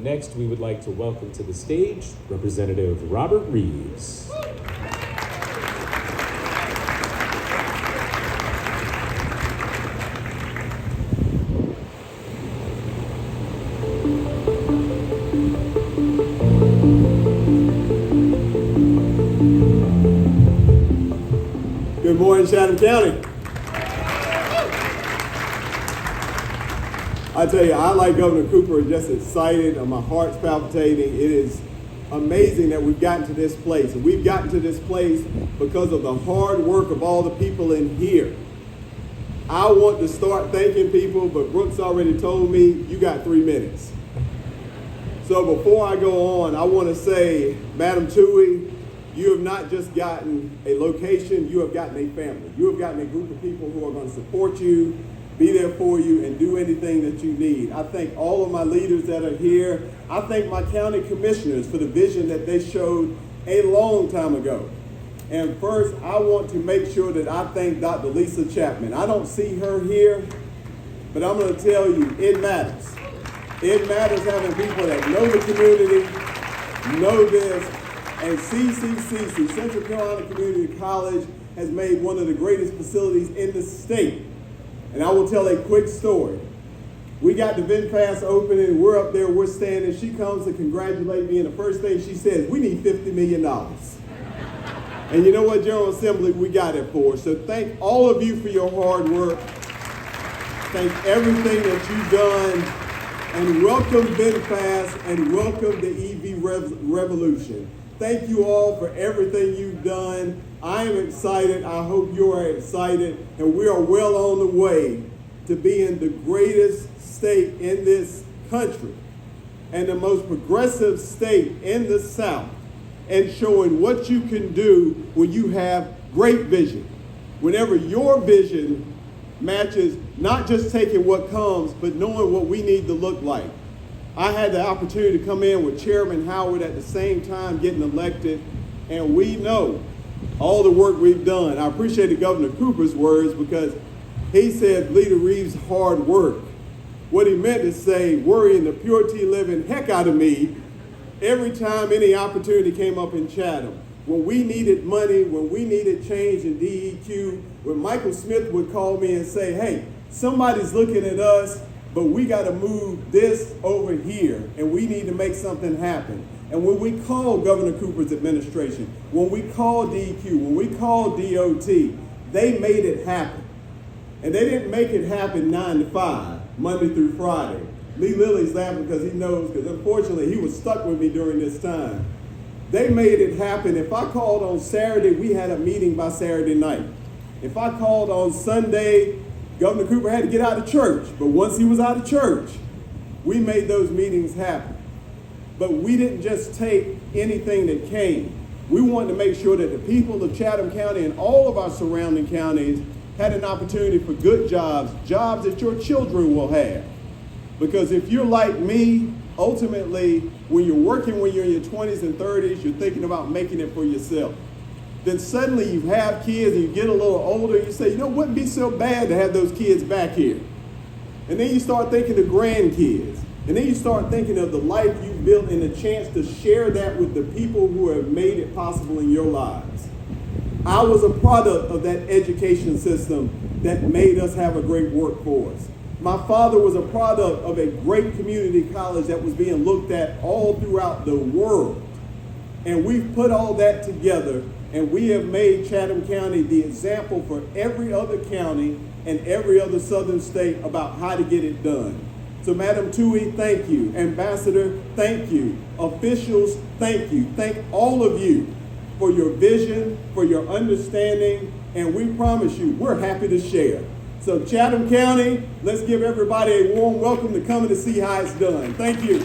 Next, we would like to welcome to the stage Representative Robert Reives. Good morning, Chatham County. I tell you, I, like Governor Cooper, just excited and my heart's palpitating. It is amazing that we've gotten to this place. And we've gotten to this place because of the hard work of all the people in here. I want to start thanking people, but Brooks already told me you got 3 minutes. So before I go on, I want to say, Madam Toohey, you have not just gotten a location, you have gotten a family. You have gotten a group of people who are going to support you, be there for you, and do anything that you need. I thank all of my leaders that are here. I thank my county commissioners for the vision that they showed a long time ago. And first, I want to make sure that I thank Dr. Lisa Chapman. I don't see her here, but I'm going to tell you, it matters. It matters having people that know the community, know this, and CCCC, Central Carolina Community College, has made one of the greatest facilities in the state. And I will tell a quick story. We got the VinFast opening, we're up there, we're standing, she comes to congratulate me, and the first thing she says, we need $50 million. And you know what, General Assembly, we got it for. So thank all of you for your hard work. Thank everything that you've done. And welcome VinFast and welcome the EV revolution. Thank you all for everything you've done. I am excited. I hope you are excited. And we are well on the way to being the greatest state in this country and the most progressive state in the South, and showing what you can do when you have great vision. Whenever your vision matches not just taking what comes, but knowing what we need to look like. I had the opportunity to come in with Chairman Howard at the same time getting elected, and we know all the work we've done. I appreciated Governor Cooper's words because he said Leader Reives' hard work. What he meant to say, worrying the purity living heck out of me every time any opportunity came up in Chatham. When we needed money, when we needed change in DEQ, when Michael Smith would call me and say, hey, somebody's looking at us, but we got to move this over here, and we need to make something happen. And when we called Governor Cooper's administration, when we called DEQ, when we called DOT, they made it happen. And they didn't make it happen 9 to 5, Monday through Friday. Lee Lilly's laughing because he knows, because unfortunately he was stuck with me during this time. They made it happen. If I called on Saturday, we had a meeting by Saturday night. If I called on Sunday, Governor Cooper had to get out of church. But once he was out of church, we made those meetings happen. But we didn't just take anything that came. We wanted to make sure that the people of Chatham County and all of our surrounding counties had an opportunity for good jobs, jobs that your children will have. Because if you're like me, ultimately, when you're working when you're in your 20s and 30s, you're thinking about making it for yourself. Then suddenly you have kids and you get a little older, you say, you know, it wouldn't be so bad to have those kids back here. And then you start thinking of grandkids. And then you start thinking of the life you've built and the chance to share that with the people who have made it possible in your lives. I was a product of that education system that made us have a great workforce. My father was a product of a great community college that was being looked at all throughout the world. And we've put all that together, and we have made Chatham County the example for every other county and every other southern state about how to get it done. So Madam Toohey, thank you. Ambassador, thank you. Officials, thank you. Thank all of you for your vision, for your understanding, and we promise you, we're happy to share. So Chatham County, let's give everybody a warm welcome to coming to see how it's done. Thank you.